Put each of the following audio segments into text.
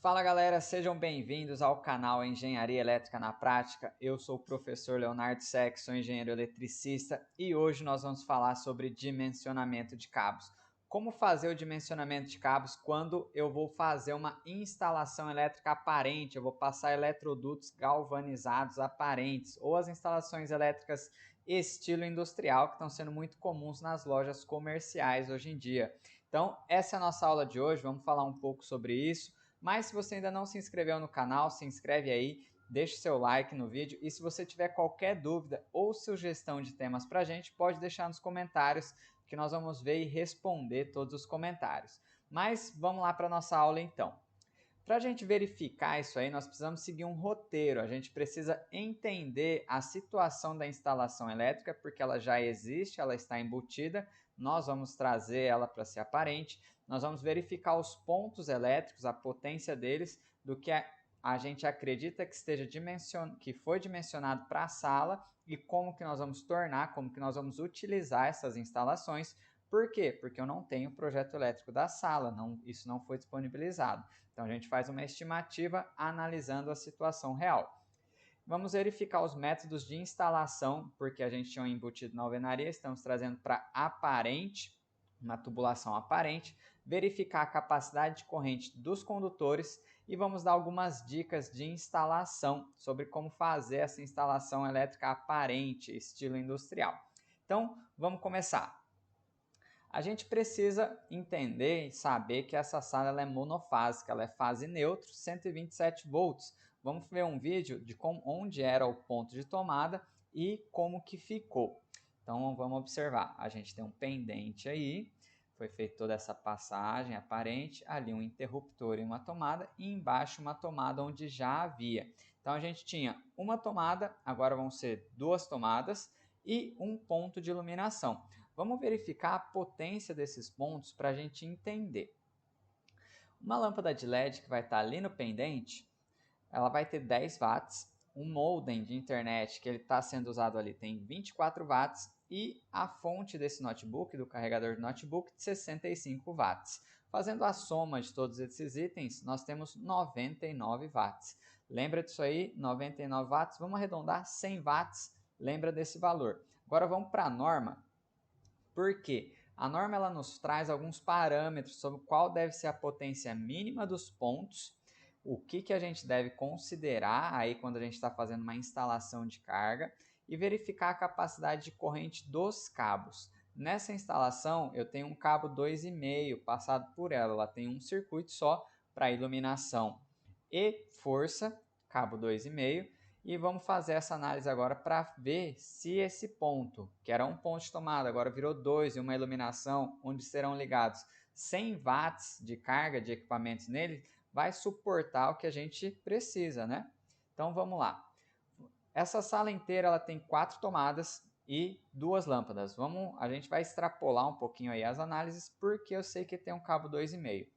Fala galera, sejam bem-vindos ao canal Engenharia Elétrica na Prática. Eu sou o professor Leonardo Seck, sou engenheiro eletricista e hoje nós vamos falar sobre dimensionamento de cabos. Como fazer o dimensionamento de cabos quando eu vou fazer uma instalação elétrica aparente, eu vou passar eletrodutos galvanizados aparentes ou as instalações elétricas estilo industrial que estão sendo muito comuns nas lojas comerciais hoje em dia. Então, essa é a nossa aula de hoje, vamos falar um pouco sobre isso. Mas se você ainda não se inscreveu no canal, se inscreve aí, deixe seu like no vídeo e se você tiver qualquer dúvida ou sugestão de temas para a gente, pode deixar nos comentários que nós vamos ver e responder todos os comentários. Mas vamos lá para a nossa aula então. Para a gente verificar isso aí, nós precisamos seguir um roteiro. A gente precisa entender a situação da instalação elétrica, porque ela já existe, ela está embutida. Nós vamos trazer ela para ser aparente. Nós vamos verificar os pontos elétricos, a potência deles, do que a gente acredita que que foi dimensionado para a sala e como que nós vamos tornar, como que nós vamos utilizar essas instalações. Por quê? Porque eu não tenho o projeto elétrico da sala, isso não foi disponibilizado. Então a gente faz uma estimativa analisando a situação real. Vamos verificar os métodos de instalação, porque a gente tinha um embutido na alvenaria, estamos trazendo para aparente, uma tubulação aparente, verificar a capacidade de corrente dos condutores e vamos dar algumas dicas de instalação sobre como fazer essa instalação elétrica aparente, estilo industrial. Então, vamos começar. A gente precisa entender e saber que essa sala ela é monofásica, ela é fase neutro, 127 volts. Vamos ver um vídeo de onde era o ponto de tomada e como que ficou. Então vamos observar, a gente tem um pendente aí, foi feita toda essa passagem aparente, ali um interruptor e uma tomada, e embaixo uma tomada onde já havia. Então a gente tinha uma tomada, agora vão ser duas tomadas e um ponto de iluminação. Vamos verificar a potência desses pontos para a gente entender. Uma lâmpada de LED que vai estar ali no pendente, ela vai ter 10 watts. Um modem de internet que ele está sendo usado ali tem 24 watts e a fonte desse notebook, do carregador de notebook, de 65 watts. Fazendo a soma de todos esses itens, nós temos 99 watts. Lembra disso aí? 99 watts. Vamos arredondar 100 watts. Lembra desse valor. Agora vamos para a norma. Por quê? A norma ela nos traz alguns parâmetros sobre qual deve ser a potência mínima dos pontos, o que a gente deve considerar aí quando a gente está fazendo uma instalação de carga e verificar a capacidade de corrente dos cabos. Nessa instalação eu tenho um cabo 2,5 passado por ela, ela tem um circuito só para iluminação e força, cabo 2,5. E vamos fazer essa análise agora para ver se esse ponto, que era um ponto de tomada, agora virou 2 e uma iluminação, onde serão ligados 100 watts de carga de equipamentos nele, vai suportar o que a gente precisa, né? Então vamos lá. Essa sala inteira ela tem 4 tomadas e 2 lâmpadas. A gente vai extrapolar um pouquinho aí as análises, porque eu sei que tem um cabo 2,5.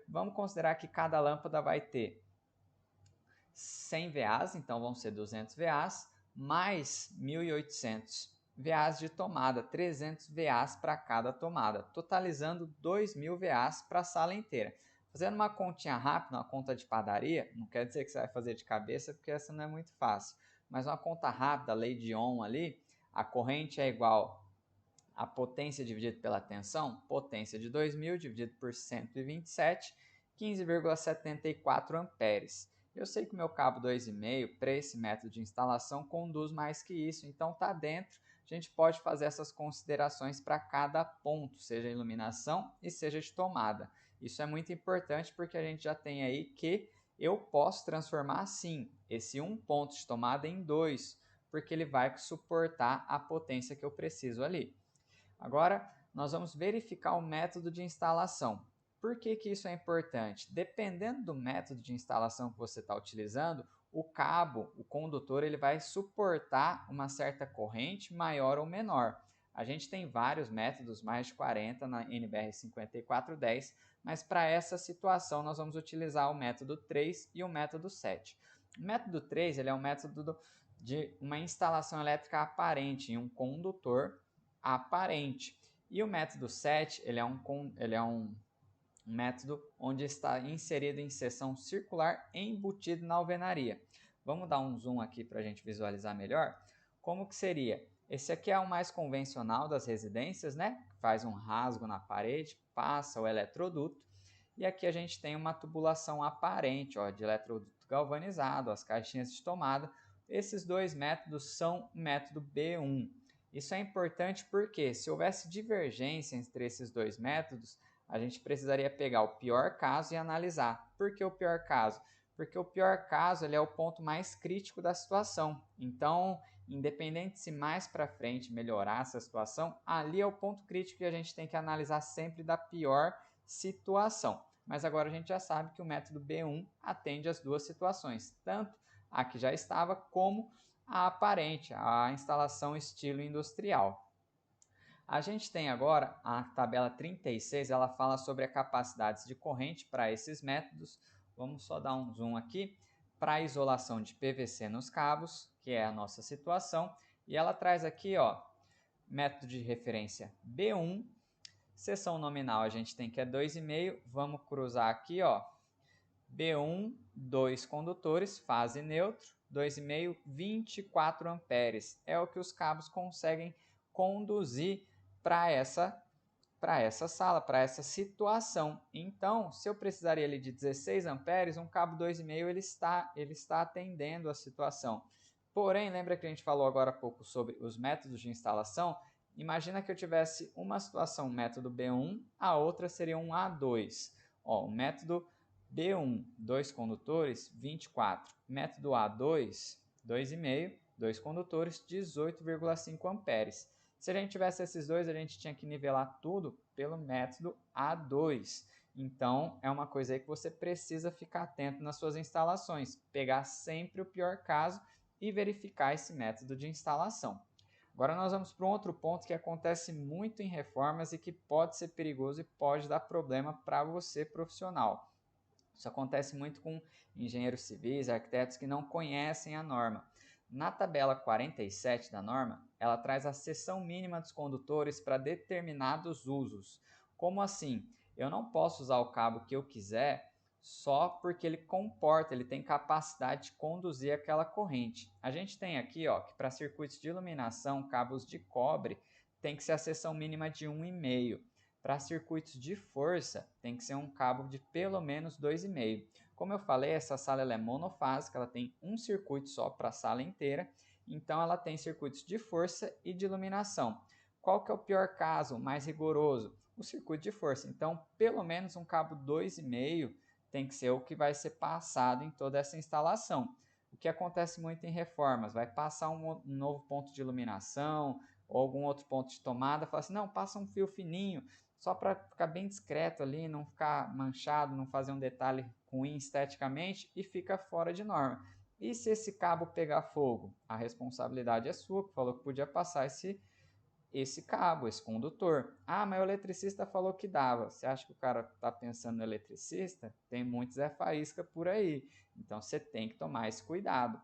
Vamos considerar que cada lâmpada vai ter 100 VAs, então vão ser 200 VAs, mais 1.800 VAs de tomada, 300 VAs para cada tomada, totalizando 2.000 VAs para a sala inteira. Fazendo uma continha rápida, uma conta de padaria, não quer dizer que você vai fazer de cabeça, porque essa não é muito fácil, mas uma conta rápida, lei de Ohm ali, a corrente é igual a potência dividido pela tensão, potência de 2.000 dividido por 127, 15,74 amperes. Eu sei que o meu cabo 2,5 para esse método de instalação conduz mais que isso, então está dentro. A gente pode fazer essas considerações para cada ponto, seja iluminação e seja de tomada. Isso é muito importante porque a gente já tem aí que eu posso transformar assim esse um ponto de tomada em 2, porque ele vai suportar a potência que eu preciso ali. Agora, nós vamos verificar o método de instalação. Por que isso é importante? Dependendo do método de instalação que você está utilizando, o cabo, o condutor, ele vai suportar uma certa corrente maior ou menor. A gente tem vários métodos, mais de 40 na NBR 5410, mas para essa situação nós vamos utilizar o método 3 e o método 7. O método 3 ele é um método de uma instalação elétrica aparente em um condutor aparente. E o método 7 ele é um um método onde está inserido em seção circular embutido na alvenaria. Vamos dar um zoom aqui para a gente visualizar melhor. Como que seria? Esse aqui é o mais convencional das residências, né? Faz um rasgo na parede, passa o eletroduto. E aqui a gente tem uma tubulação aparente, ó, de eletroduto galvanizado, as caixinhas de tomada. Esses dois métodos são o método B1. Isso é importante porque se houvesse divergência entre esses dois métodos, a gente precisaria pegar o pior caso e analisar. Por que o pior caso? Porque o pior caso ele é o ponto mais crítico da situação. Então, independente se mais para frente melhorar essa situação, ali é o ponto crítico que a gente tem que analisar sempre da pior situação. Mas agora a gente já sabe que o método B1 atende as duas situações, tanto a que já estava como a aparente, a instalação estilo industrial. A gente tem agora a tabela 36, ela fala sobre a capacidade de corrente para esses métodos. Vamos só dar um zoom aqui para a isolação de PVC nos cabos, que é a nossa situação, e ela traz aqui, ó, método de referência B1, seção nominal a gente tem que é 2,5, vamos cruzar aqui, ó, B1, 2 condutores, fase neutro, 2,5, 24 amperes. É o que os cabos conseguem conduzir para essa sala, para essa situação. Então, se eu precisaria ali de 16 amperes, um cabo 2,5 ele está atendendo a situação. Porém, lembra que a gente falou agora há pouco sobre os métodos de instalação? Imagina que eu tivesse uma situação método B1, a outra seria um A2. Ó, o método B1, 2 condutores, 24. Método A2, 2,5, 2 condutores, 18,5 amperes. Se a gente tivesse esses dois, a gente tinha que nivelar tudo pelo método A2. Então, é uma coisa aí que você precisa ficar atento nas suas instalações. Pegar sempre o pior caso e verificar esse método de instalação. Agora nós vamos para um outro ponto que acontece muito em reformas e que pode ser perigoso e pode dar problema para você profissional. Isso acontece muito com engenheiros civis, arquitetos que não conhecem a norma. Na tabela 47 da norma, ela traz a seção mínima dos condutores para determinados usos. Como assim? Eu não posso usar o cabo que eu quiser só porque ele comporta, ele tem capacidade de conduzir aquela corrente. A gente tem aqui, ó, que para circuitos de iluminação, cabos de cobre, tem que ser a seção mínima de 1,5. Para circuitos de força, tem que ser um cabo de pelo menos 2,5. Como eu falei, essa sala ela é monofásica, ela tem um circuito só para a sala inteira, então ela tem circuitos de força e de iluminação. Qual que é o pior caso, mais rigoroso? O circuito de força. Então, pelo menos um cabo 2,5 tem que ser o que vai ser passado em toda essa instalação. O que acontece muito em reformas, vai passar um novo ponto de iluminação ou algum outro ponto de tomada, fala assim, não, passa um fio fininho, só para ficar bem discreto ali, não ficar manchado, não fazer um detalhe ruim esteticamente e fica fora de norma. E se esse cabo pegar fogo? A responsabilidade é sua, que falou que podia passar esse cabo, esse condutor. Ah, mas o eletricista falou que dava. Você acha que o cara está pensando no eletricista? Tem muitos Zé Faísca por aí. Então você tem que tomar esse cuidado.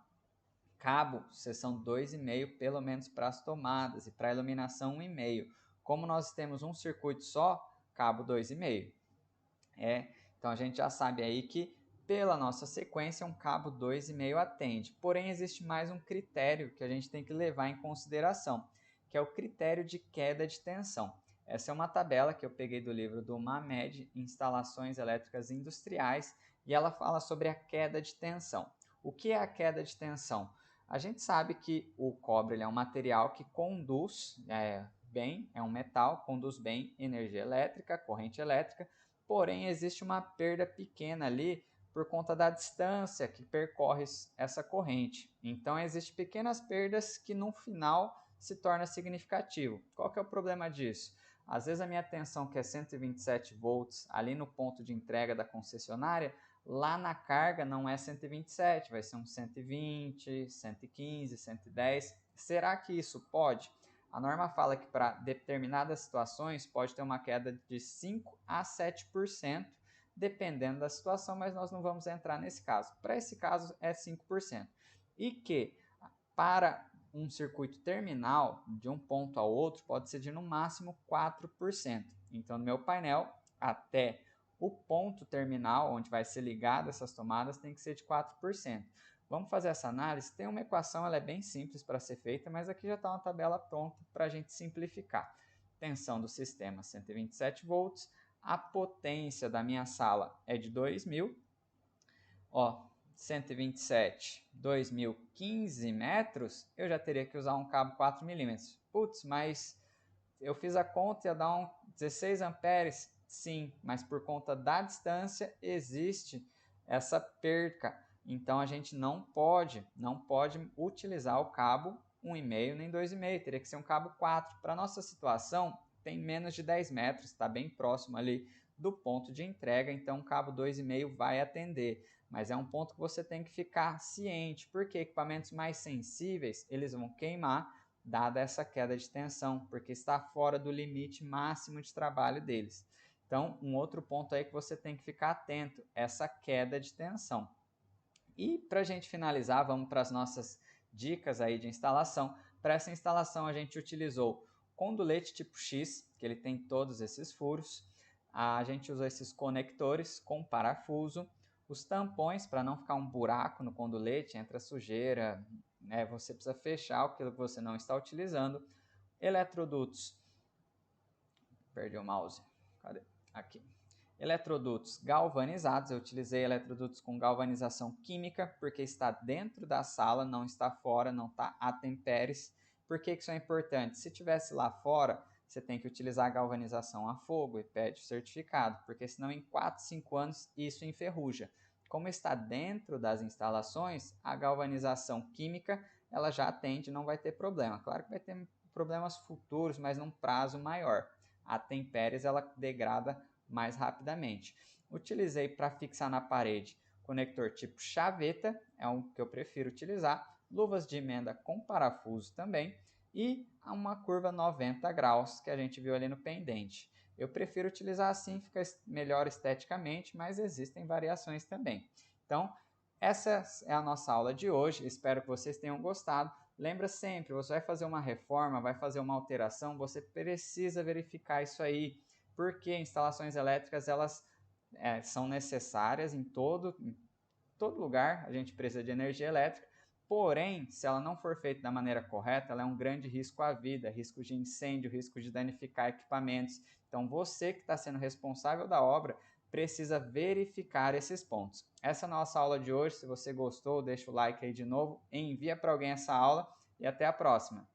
Cabo, seção 2,5, pelo menos para as tomadas, e para a iluminação 1,5. Como nós temos um circuito só, cabo 2,5. Então a gente já sabe aí que pela nossa sequência um cabo 2,5 atende. Porém existe mais um critério que a gente tem que levar em consideração, que é o critério de queda de tensão. Essa é uma tabela que eu peguei do livro do Mamed, Instalações Elétricas Industriais, e ela fala sobre a queda de tensão. O que é a queda de tensão? A gente sabe que o cobre ele é um material que conduz bem, é um metal, conduz bem energia elétrica, corrente elétrica, porém existe uma perda pequena ali por conta da distância que percorre essa corrente. Então existem pequenas perdas que no final se torna significativo. Qual que é o problema disso? Às vezes a minha tensão que é 127 volts ali no ponto de entrega da concessionária, lá na carga não é 127, vai ser um 120, 115, 110. Será que isso pode? A norma fala que para determinadas situações pode ter uma queda de 5 a 7%, dependendo da situação, mas nós não vamos entrar nesse caso. Para esse caso é 5%. E que para um circuito terminal, de um ponto ao outro, pode ser de no máximo 4%. Então, no meu painel, até o ponto terminal, onde vai ser ligado essas tomadas, tem que ser de 4%. Vamos fazer essa análise? Tem uma equação, ela é bem simples para ser feita, mas aqui já está uma tabela pronta para a gente simplificar. Tensão do sistema 127 volts, a potência da minha sala é de 2.000, 127, 2.000, 15 metros, eu já teria que usar um cabo 4 milímetros. Putz, mas eu fiz a conta e ia dar um 16 amperes. Sim, mas por conta da distância existe essa perca. Então a gente não pode utilizar o cabo 1,5 nem 2,5, teria que ser um cabo 4. Para nossa situação, tem menos de 10 metros, está bem próximo ali do ponto de entrega, então o cabo 2,5 vai atender. Mas é um ponto que você tem que ficar ciente, porque equipamentos mais sensíveis, eles vão queimar, dada essa queda de tensão, porque está fora do limite máximo de trabalho deles. Então, um outro ponto aí que você tem que ficar atento, essa queda de tensão. E para a gente finalizar, vamos para as nossas dicas aí de instalação. Para essa instalação a gente utilizou condulete tipo X, que ele tem todos esses furos. A gente usou esses conectores com parafuso, os tampões para não ficar um buraco no condulete, entra sujeira, né? Você precisa fechar aquilo que você não está utilizando. Eletrodutos, perdi o mouse, cadê? Aqui. Eletrodutos galvanizados, eu utilizei eletrodutos com galvanização química, porque está dentro da sala, não está fora, não está a temperes. Por que isso é importante? Se tivesse lá fora, você tem que utilizar a galvanização a fogo e pede o certificado, porque senão em 4, 5 anos isso enferruja. Como está dentro das instalações, a galvanização química ela já atende, não vai ter problema. Claro que vai ter problemas futuros, mas num prazo maior. A temperes ela degrada mais rapidamente. Utilizei para fixar na parede conector tipo chaveta, é um que eu prefiro utilizar, luvas de emenda com parafuso também e uma curva 90 graus que a gente viu ali no pendente. Eu prefiro utilizar assim, fica melhor esteticamente, mas existem variações também. Então, essa é a nossa aula de hoje, espero que vocês tenham gostado. Lembra sempre, você vai fazer uma reforma, vai fazer uma alteração, você precisa verificar isso aí, porque instalações elétricas elas são necessárias em todo lugar, a gente precisa de energia elétrica, porém, se ela não for feita da maneira correta, ela é um grande risco à vida, risco de incêndio, risco de danificar equipamentos. Então, você que está sendo responsável da obra, precisa verificar esses pontos. Essa é a nossa aula de hoje. Se você gostou, deixa o like aí de novo, envia para alguém essa aula e até a próxima.